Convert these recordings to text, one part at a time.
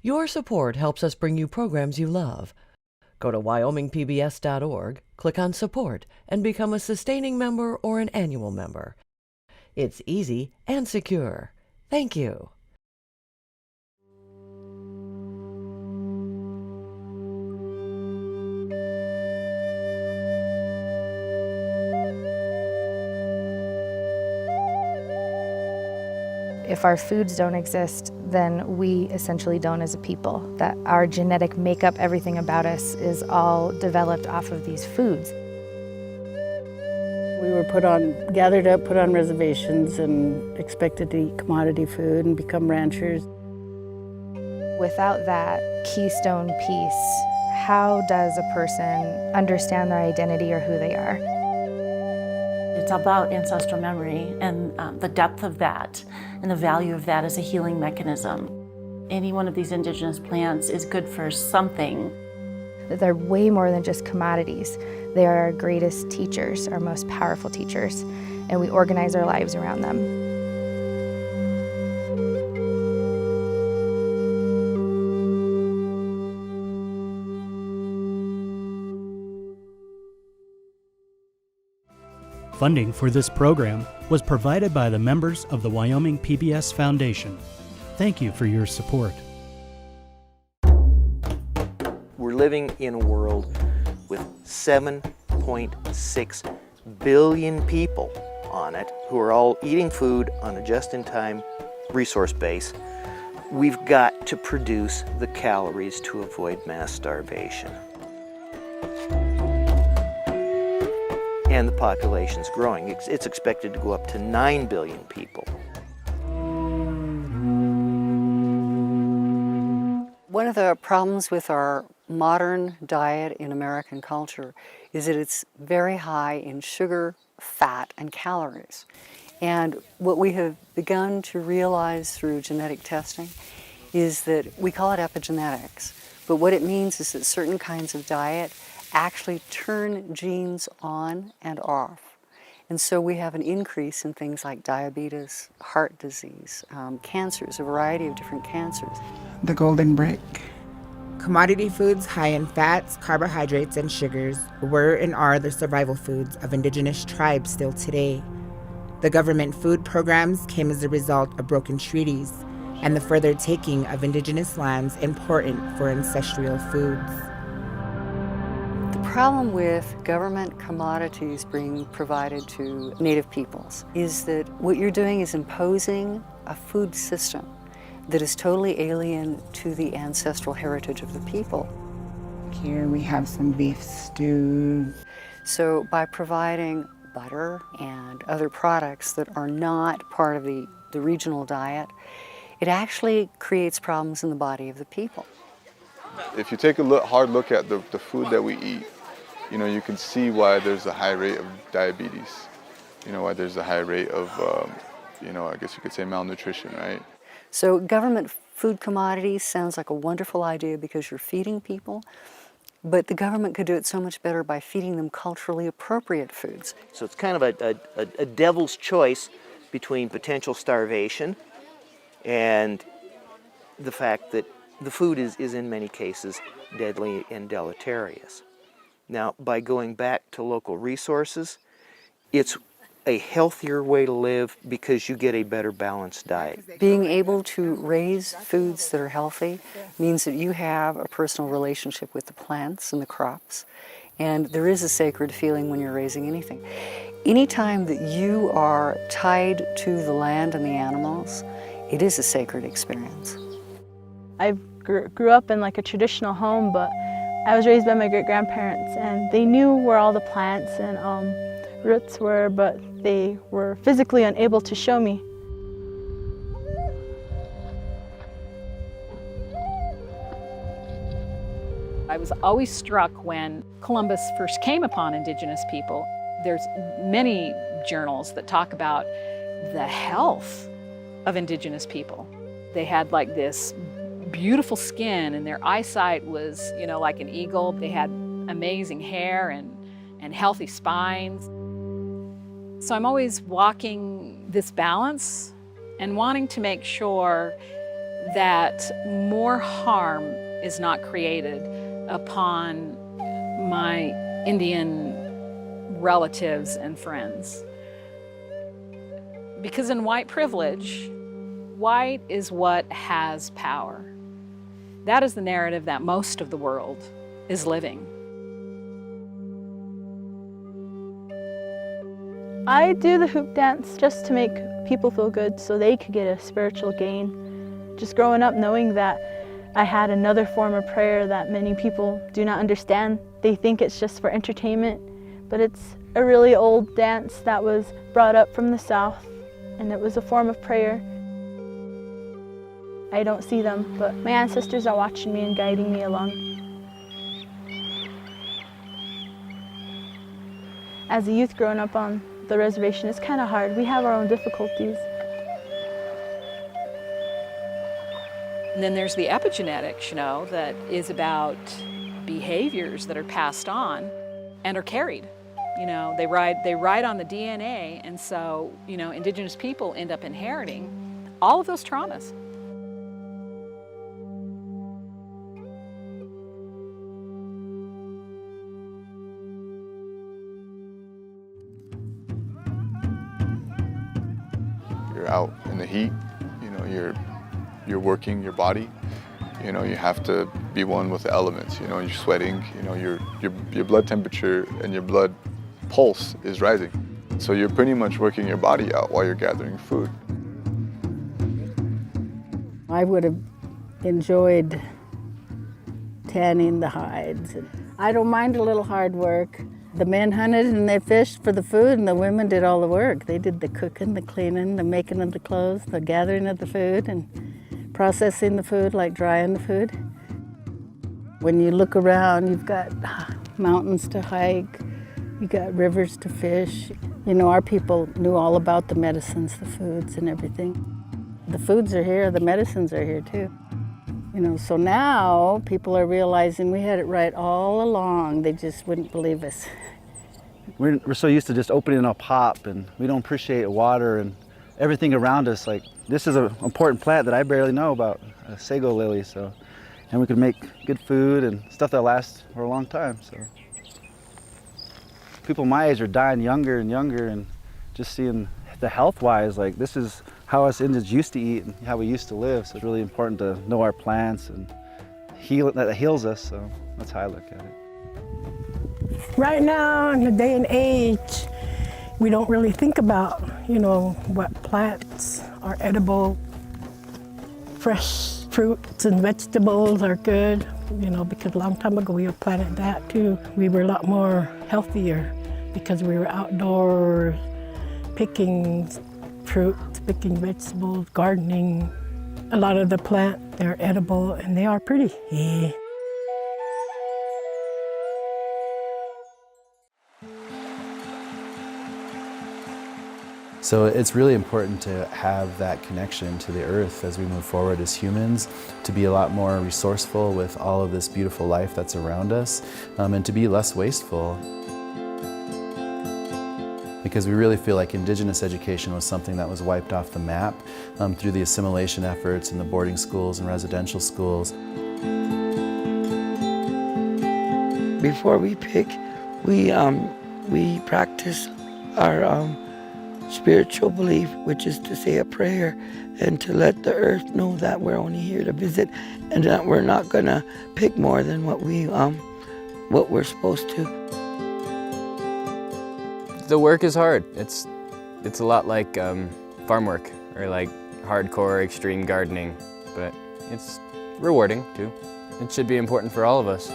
Your support helps us bring you programs you love. Go to wyomingpbs.org, click on Support, and become a sustaining member or an annual member. It's easy and secure. Thank you. If our foods don't exist, then we essentially don't as a people. That our genetic makeup, everything about us, is all developed off of these foods. We were gathered up, put on reservations, and expected to eat commodity food and become ranchers. Without that keystone piece, how does a person understand their identity or who they are? It's about ancestral memory and the depth of that and the value of that as a healing mechanism. Any one of these indigenous plants is good for something. They're way more than just commodities. They are our greatest teachers, our most powerful teachers, and we organize our lives around them. Funding for this program was provided by the members of the Wyoming PBS Foundation. Thank you for your support. We're living in a world with 7.6 billion people on it who are all eating food on a just-in-time resource base. We've got to produce the calories to avoid mass starvation. And the population's growing. It's expected to go up to 9 billion people. One of the problems with our modern diet in American culture is that it's very high in sugar, fat, and calories. And what we have begun to realize through genetic testing is that we call it epigenetics, but what it means is that certain kinds of diet actually turn genes on and off. And so we have an increase in things like diabetes, heart disease, cancers, a variety of different cancers. The golden brick. Commodity foods high in fats, carbohydrates, and sugars were and are the survival foods of indigenous tribes still today. The government food programs came as a result of broken treaties and the further taking of indigenous lands important for ancestral foods. The problem with government commodities being provided to Native peoples is that what you're doing is imposing a food system that is totally alien to the ancestral heritage of the people. Here we have some beef stew. So by providing butter and other products that are not part of the regional diet, it actually creates problems in the body of the people. If you take a hard look at the food that we eat, you can see why there's a high rate of diabetes, why there's a high rate of, I guess you could say malnutrition, right? So government food commodities sounds like a wonderful idea because you're feeding people, but the government could do it so much better by feeding them culturally appropriate foods. So it's kind of a devil's choice between potential starvation and the fact that the food is in many cases deadly and deleterious. Now, by going back to local resources, it's a healthier way to live because you get a better balanced diet. Being able to raise foods that are healthy means that you have a personal relationship with the plants and the crops, and there is a sacred feeling when you're raising anything. Anytime that you are tied to the land and the animals, it is a sacred experience. I grew up in like a traditional home, but I was raised by my great-grandparents, and they knew where all the plants and roots were, but they were physically unable to show me. I was always struck when Columbus first came upon indigenous people. There's many journals that talk about the health of indigenous people. They had like this beautiful skin and their eyesight was, like an eagle. They had amazing hair and healthy spines. So I'm always walking this balance and wanting to make sure that more harm is not created upon my Indian relatives and friends. Because in white privilege, white is what has power. That is the narrative that most of the world is living. I do the hoop dance just to make people feel good so they could get a spiritual gain. Just growing up knowing that I had another form of prayer that many people do not understand. They think it's just for entertainment, but it's a really old dance that was brought up from the South, and it was a form of prayer. I don't see them, but my ancestors are watching me and guiding me along. As a youth growing up on the reservation, it's kind of hard. We have our own difficulties. And then there's the epigenetics, that is about behaviors that are passed on and are carried. They ride on the DNA, and so, Indigenous people end up inheriting all of those traumas. You're out in the heat, you're working your body. You have to be one with the elements. You're sweating. Your blood temperature and your blood pulse is rising. So you're pretty much working your body out while you're gathering food. I would have enjoyed tanning the hides. I don't mind a little hard work. The men hunted and they fished for the food, and the women did all the work. They did the cooking, the cleaning, the making of the clothes, the gathering of the food, and processing the food, like drying the food. When you look around, you've got mountains to hike, you got rivers to fish. Our people knew all about the medicines, the foods, and everything. The foods are here, the medicines are here too. So now people are realizing we had it right all along. They just wouldn't believe us. We're so used to just opening a pop, and we don't appreciate water and everything around us. Like, this is an important plant that I barely know about, a sago lily. And we could make good food and stuff that lasts for a long time. So people my age are dying younger and younger, and just seeing the health-wise, like, this is how us Indians used to eat and how we used to live. So it's really important to know our plants and that heals us. So that's how I look at it. Right now, in the day and age, we don't really think about, what plants are edible. Fresh fruits and vegetables are good, because a long time ago we planted that too. We were a lot more healthier because we were outdoors, picking fruits, picking vegetables, gardening. A lot of the plants, they're edible and they are pretty. Yeah. So it's really important to have that connection to the earth as we move forward as humans, to be a lot more resourceful with all of this beautiful life that's around us, and to be less wasteful. Because we really feel like Indigenous education was something that was wiped off the map through the assimilation efforts in the boarding schools and residential schools. Before we pick, we practice our spiritual belief, which is to say a prayer and to let the earth know that we're only here to visit and that we're not gonna pick more than what we're supposed to. The work is hard. It's a lot like farm work or like hardcore extreme gardening, but it's rewarding too. It should be important for all of us.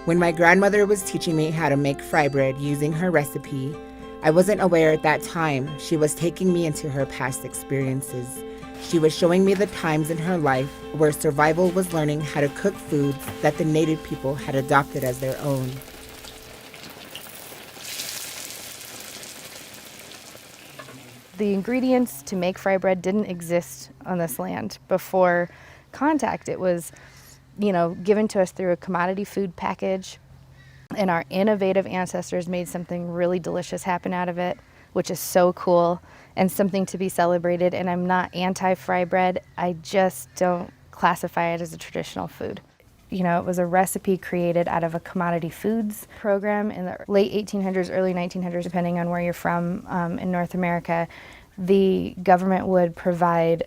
When my grandmother was teaching me how to make fry bread using her recipe, I wasn't aware at that time she was taking me into her past experiences. She was showing me the times in her life where survival was learning how to cook foods that the native people had adopted as their own. The ingredients to make fry bread didn't exist on this land before contact. It was given to us through a commodity food package, and our innovative ancestors made something really delicious happen out of it. which is so cool and something to be celebrated. And I'm not anti-fry bread. I just don't classify it as a traditional food. You know, it was a recipe created out of a commodity foods program in the late 1800s, early 1900s, depending on where you're from in North America. The government would provide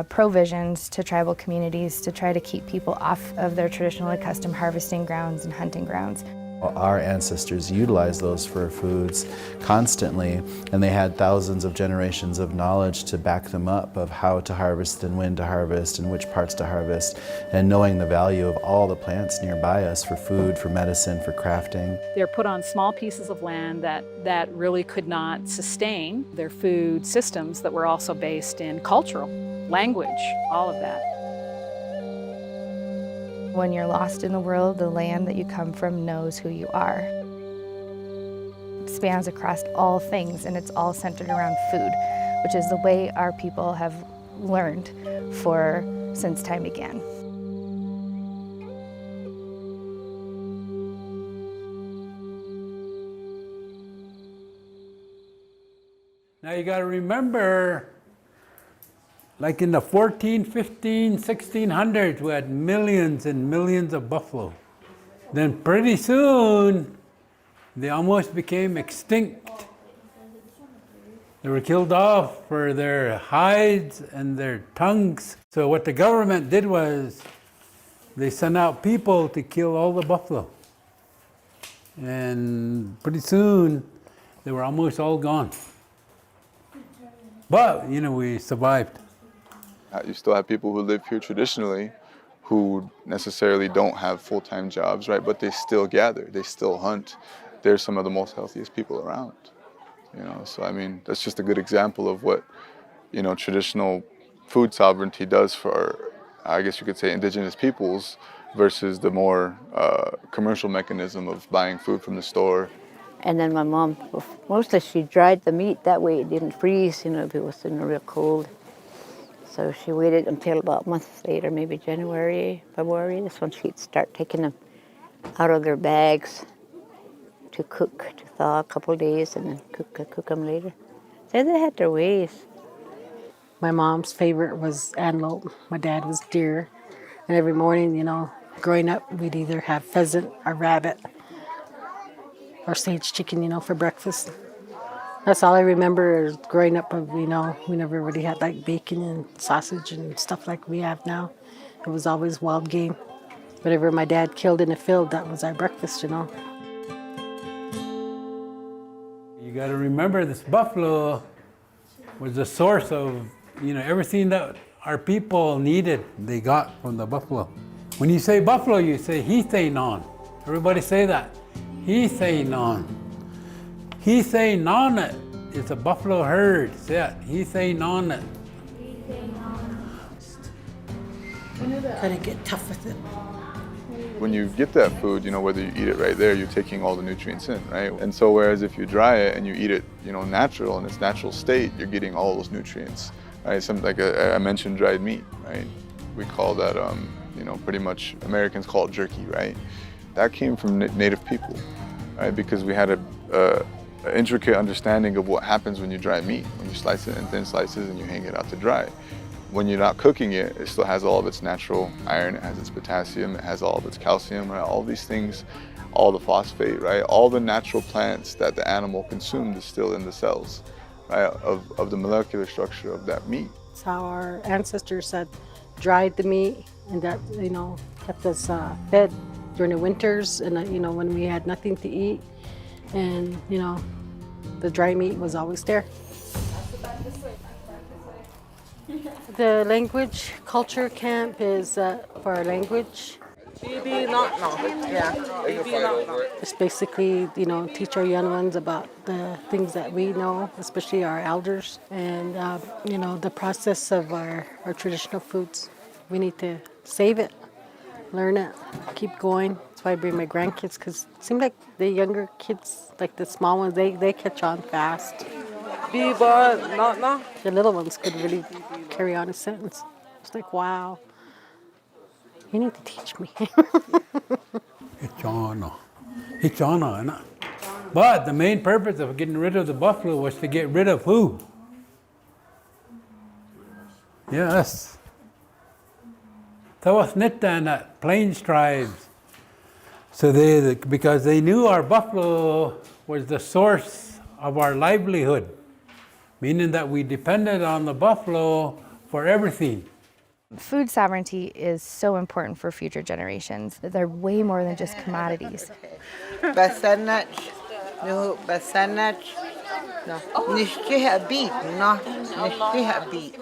provisions to tribal communities to try to keep people off of their traditionally accustomed harvesting grounds and hunting grounds. Our ancestors utilized those for foods constantly, and they had thousands of generations of knowledge to back them up of how to harvest and when to harvest and which parts to harvest, and knowing the value of all the plants nearby us for food, for medicine, for crafting. They're put on small pieces of land that really could not sustain their food systems that were also based in cultural, language, all of that. When you're lost in the world, the land that you come from knows who you are. It spans across all things, and it's all centered around food, which is the way our people have learned since time began. Now you got to remember, like in the 14, 15, 1600s, we had millions and millions of buffalo. Then pretty soon, they almost became extinct. They were killed off for their hides and their tongues. So what the government did was they sent out people to kill all the buffalo. And pretty soon, they were almost all gone. But, you know, we survived. You still have people who live here traditionally who necessarily don't have full-time jobs, right? But they still gather, they still hunt. They're some of the most healthiest people around, you know? So, I mean, that's just a good example of what, you know, traditional food sovereignty does for, I guess you could say, indigenous peoples versus the more commercial mechanism of buying food from the store. And then my mom, mostly she dried the meat, that way it didn't freeze, you know, if it was in the real cold. So she waited until about a month later, maybe January, February. That's when she'd start taking them out of their bags to cook, to thaw a couple of days, and then cook them later. So they had their ways. My mom's favorite was antelope. My dad was deer. And every morning, you know, growing up, we'd either have pheasant or rabbit or sage chicken, you know, for breakfast. That's all I remember is growing up, you know, we never really had like bacon and sausage and stuff like we have now. It was always wild game. Whatever my dad killed in the field, that was our breakfast, you know. You got to remember this buffalo was the source of, you know, everything that our people needed, they got from the buffalo. When you say buffalo, you say Hithe-non. Everybody say that. Hithe-non. Hithe-non-it. It's a buffalo herd. Say it. Hithe-non-it. Kind of get tough with it. When you get that food, you know, whether you eat it right there, you're taking all the nutrients in, right? And so whereas if you dry it and you eat it, you know, natural, in its natural state, you're getting all those nutrients, right? Something like I mentioned dried meat, right? We call that, you know, pretty much Americans call it jerky, right? That came from native people, right? Because we had an intricate understanding of what happens when you dry meat, when you slice it in thin slices and you hang it out to dry. When you're not cooking it, it still has all of its natural iron, it has its potassium, it has all of its calcium, right? All these things, all the phosphate, right? All the natural plants that the animal consumed is still in the cells, right? Of the molecular structure of that meat. It's how our ancestors had dried the meat, and that, you know, kept us fed during the winters, and you know, when we had nothing to eat. And, you know, the dry meat was always there. The language culture camp is for our language. It's basically, you know, teach our young ones about the things that we know, especially our elders, and, you know, the process of our traditional foods. We need to save it, learn it, keep going. That's why I bring my grandkids, because it seems like the younger kids, like the small ones, they catch on fast. The little ones could really carry on a sentence. It's like, wow, you need to teach me. Hichana, isn't it? But the main purpose of getting rid of the buffalo was to get rid of who? Yes. Tawasnitana, Plains tribes. So because they knew our buffalo was the source of our livelihood, meaning that we depended on the buffalo for everything. Food sovereignty is so important for future generations. They're way more than just commodities. Basanach, no, basanach, no, nishkiha beat, no, nishkiha beat.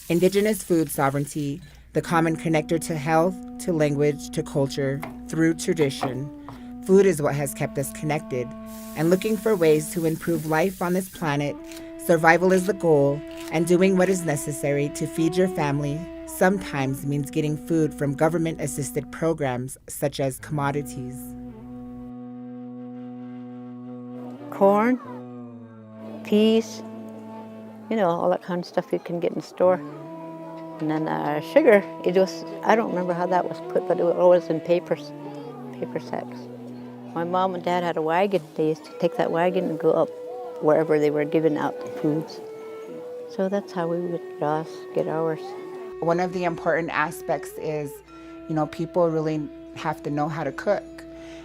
Indigenous food sovereignty, the common connector to health, to language, to culture, through tradition. Food is what has kept us connected, and looking for ways to improve life on this planet, survival is the goal, and doing what is necessary to feed your family sometimes means getting food from government-assisted programs such as commodities. Corn, peas, you know, all that kind of stuff you can get in the store. And then sugar, I don't remember how that was put, but it was always in paper sacks. My mom and dad had a wagon. They used to take that wagon and go up wherever they were giving out the foods. So that's how we would get ours. One of the important aspects is, you know, people really have to know how to cook.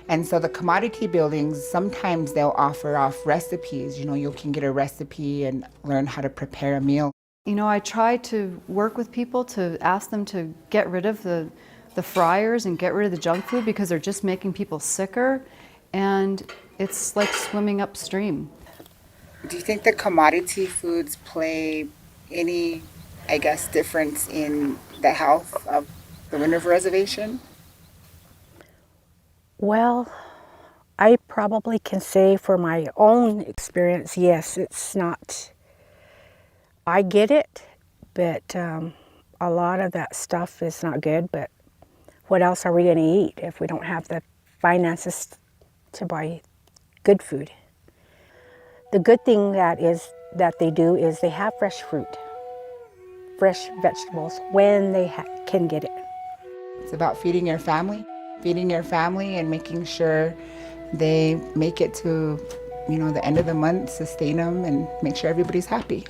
And so the commodity buildings, sometimes they'll offer off recipes. You know, you can get a recipe and learn how to prepare a meal. You know, I try to work with people to ask them to get rid of the fryers and get rid of the junk food because they're just making people sicker, and it's like swimming upstream. Do you think the commodity foods play any, I guess, difference in the health of the Wind River Reservation? Well, I probably can say for my own experience, yes, it's not. I get it, but a lot of that stuff is not good, but what else are we going to eat if we don't have the finances to buy good food? The good thing that they do is they have fresh fruit, fresh vegetables when they can get it. It's about feeding your family and making sure they make it to, you know, the end of the month, sustain them and make sure everybody's happy.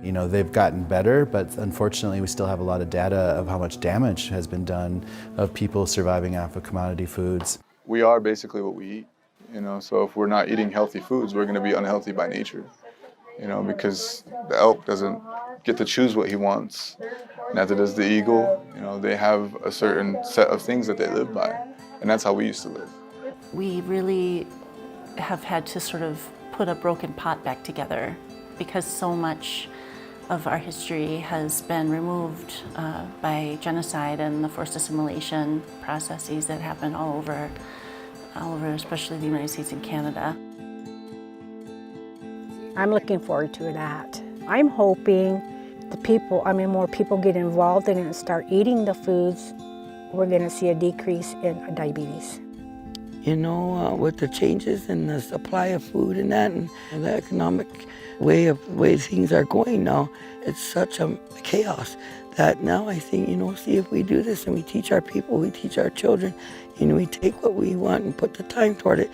You know, they've gotten better, but unfortunately we still have a lot of data of how much damage has been done of people surviving off of commodity foods. We are basically what we eat, you know, so if we're not eating healthy foods, we're going to be unhealthy by nature, you know, because the elk doesn't get to choose what he wants, neither does the eagle. You know, they have a certain set of things that they live by, and that's how we used to live. We really have had to sort of put a broken pot back together because so much of our history has been removed by genocide and the forced assimilation processes that happen all over, especially the United States and Canada. I'm looking forward to that. I'm hoping more people get involved in it and start eating the foods, we're going to see a decrease in diabetes. You know, with the changes in the supply of food and that, and the economic way things are going now, it's such a chaos that now I think, you know, see if we do this and we teach our people, we teach our children, you know, we take what we want and put the time toward it.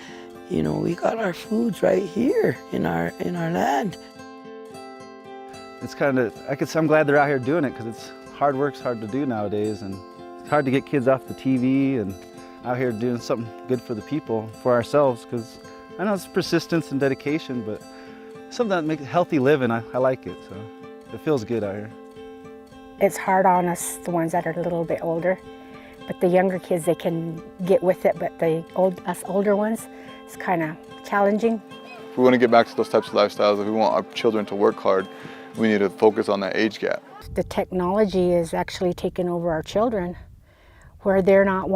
You know, we got our foods right here in our land. It's I'm glad they're out here doing it because hard work's hard to do nowadays, and it's hard to get kids off the TV and out here doing something good for the people, for ourselves, because I know it's persistence and dedication, but something that makes healthy living, I like it, so it feels good out here. It's hard on us, the ones that are a little bit older, but the younger kids, they can get with it, but us older ones, it's kind of challenging. If we want to get back to those types of lifestyles, if we want our children to work hard, we need to focus on that age gap. The technology is actually taking over our children, where they're not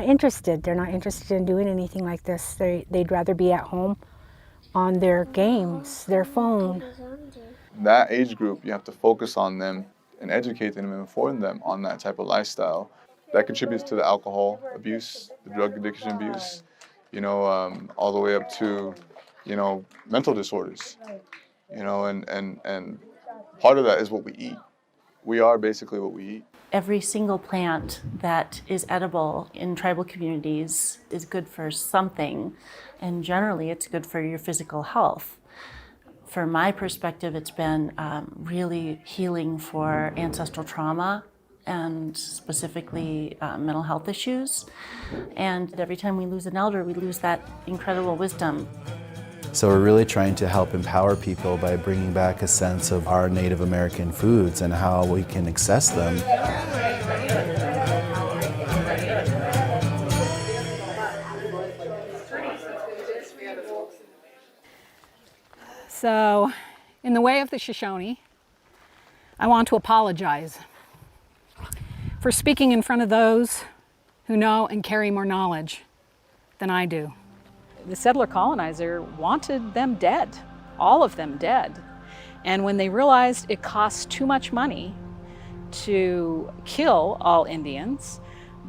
interested in doing anything like this. They'd rather be at home on their games, their phone. That age group, you have to focus on them and educate them and inform them on that type of lifestyle. That contributes to the alcohol abuse, the drug addiction abuse, you know, all the way up to, you know, mental disorders, you know, and part of that is what we eat. We are basically what we eat. Every single plant that is edible in tribal communities is good for something, and generally it's good for your physical health. From my perspective, it's been really healing for ancestral trauma and specifically mental health issues. And every time we lose an elder, we lose that incredible wisdom. So we're really trying to help empower people by bringing back a sense of our Native American foods and how we can access them. So, in the way of the Shoshone, I want to apologize for speaking in front of those who know and carry more knowledge than I do. The settler colonizer wanted them dead, all of them dead. And when they realized it cost too much money to kill all Indians,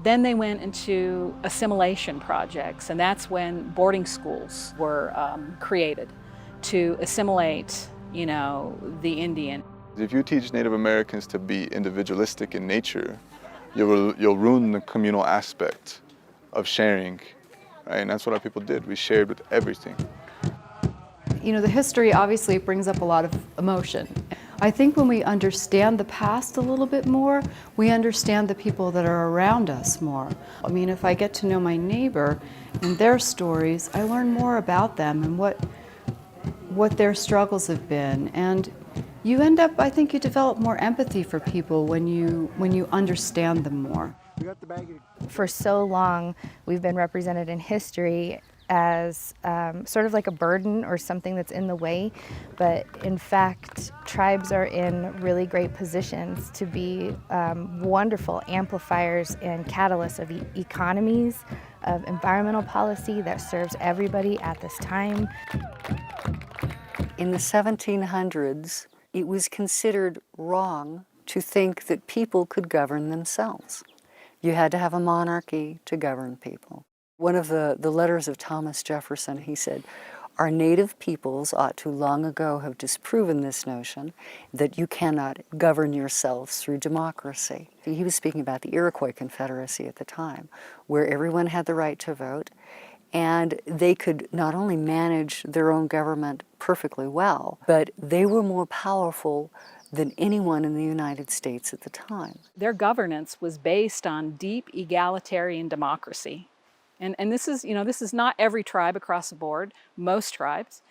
then they went into assimilation projects, and that's when boarding schools were created to assimilate, the Indian. If you teach Native Americans to be individualistic in nature, you'll ruin the communal aspect of sharing, right? And that's what our people did. We shared with everything. The history obviously brings up a lot of emotion. I think when we understand the past a little bit more, we understand the people that are around us more. I mean, if I get to know my neighbor and their stories, I learn more about them and what their struggles have been. And you end up, I think you develop more empathy for people when you understand them more. For so long, we've been represented in history as sort of like a burden or something that's in the way, but in fact, tribes are in really great positions to be wonderful amplifiers and catalysts of economies, of environmental policy that serves everybody at this time. In the 1700s, it was considered wrong to think that people could govern themselves. You had to have a monarchy to govern people. One of the letters of Thomas Jefferson, he said, "Our native peoples ought to long ago have disproven this notion that you cannot govern yourselves through democracy." He was speaking about the Iroquois Confederacy at the time, where everyone had the right to vote, and they could not only manage their own government perfectly well, but they were more powerful than anyone in the United States at the time. Their governance was based on deep egalitarian democracy. And this is not every tribe across the board, most tribes.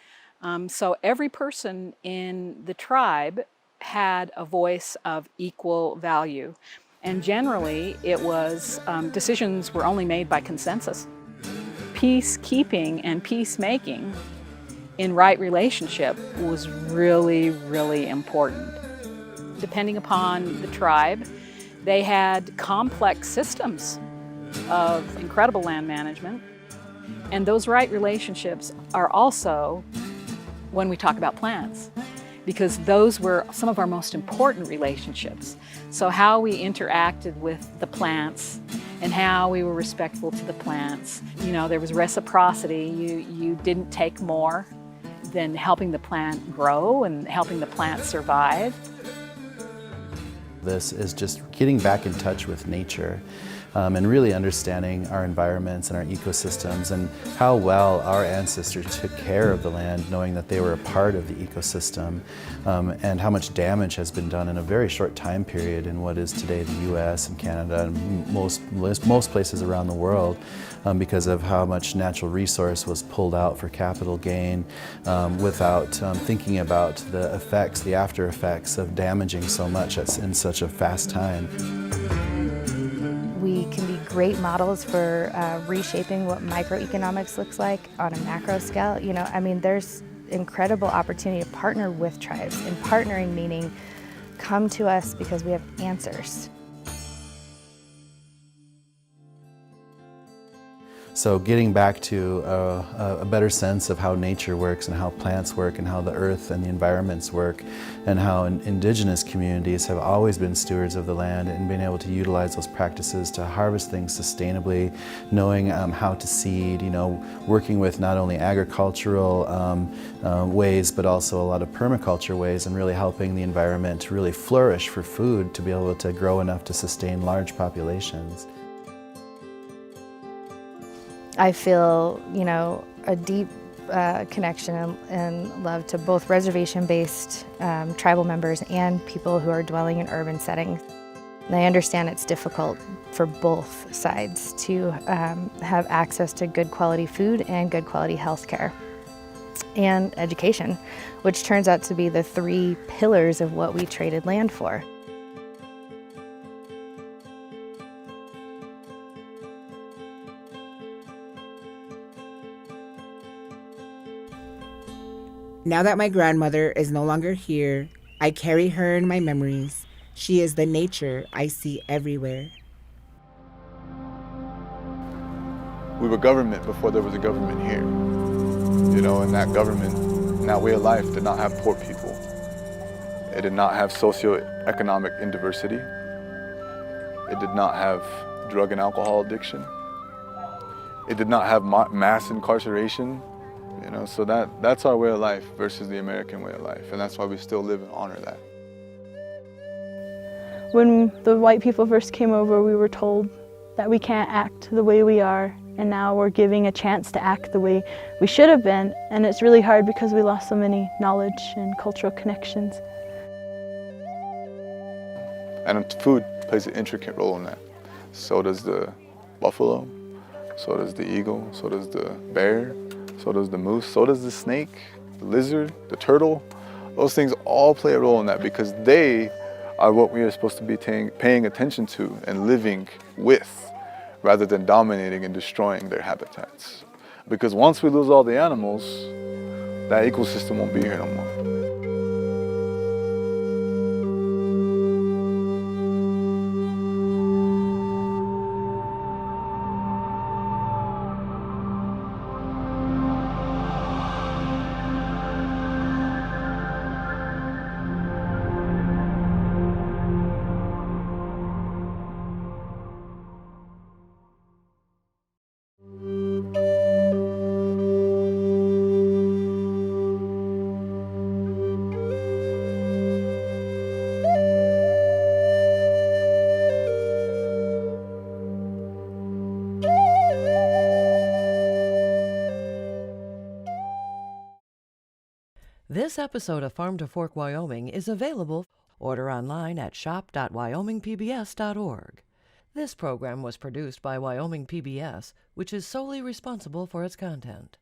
So every person in the tribe had a voice of equal value. And generally, it was decisions were only made by consensus. Peacekeeping and peacemaking in right relationship was really, really important. Depending upon the tribe, they had complex systems of incredible land management. And those right relationships are also when we talk about plants, because those were some of our most important relationships. So how we interacted with the plants and how we were respectful to the plants. There was reciprocity. You didn't take more than helping the plant grow and helping the plant survive. This is just getting back in touch with nature and really understanding our environments and our ecosystems and how well our ancestors took care of the land, knowing that they were a part of the ecosystem, and how much damage has been done in a very short time period in what is today the U.S. and Canada and most places around the world, because of how much natural resource was pulled out for capital gain without thinking about the effects, the after effects of damaging so much in such a fast time. We can be great models for reshaping what microeconomics looks like on a macro scale. There's incredible opportunity to partner with tribes, and partnering meaning come to us because we have answers. So getting back to a better sense of how nature works and how plants work and how the earth and the environments work, and how indigenous communities have always been stewards of the land and being able to utilize those practices to harvest things sustainably, knowing how to seed, working with not only agricultural ways but also a lot of permaculture ways, and really helping the environment to really flourish for food, to be able to grow enough to sustain large populations. I feel, a deep connection and love to both reservation-based tribal members and people who are dwelling in urban settings. And I understand it's difficult for both sides to have access to good quality food and good quality health care and education, which turns out to be the 3 pillars of what we traded land for. Now that my grandmother is no longer here, I carry her in my memories. She is the nature I see everywhere. We were government before there was a government here. And that government, and that way of life did not have poor people. It did not have socioeconomic indiversity. It did not have drug and alcohol addiction. It did not have mass incarceration. So that's our way of life versus the American way of life, and that's why we still live and honor that. When the white people first came over, we were told that we can't act the way we are, and now we're giving a chance to act the way we should have been, and it's really hard because we lost so many knowledge and cultural connections. And food plays an intricate role in that. So does the buffalo, so does the eagle, so does the bear, so does the moose, so does the snake, the lizard, the turtle. Those things all play a role in that because they are what we are supposed to be paying attention to and living with, rather than dominating and destroying their habitats. Because once we lose all the animals, that ecosystem won't be here no more. This episode of Farm to Fork Wyoming is available. Order online at shop.wyomingpbs.org. This program was produced by Wyoming PBS, which is solely responsible for its content.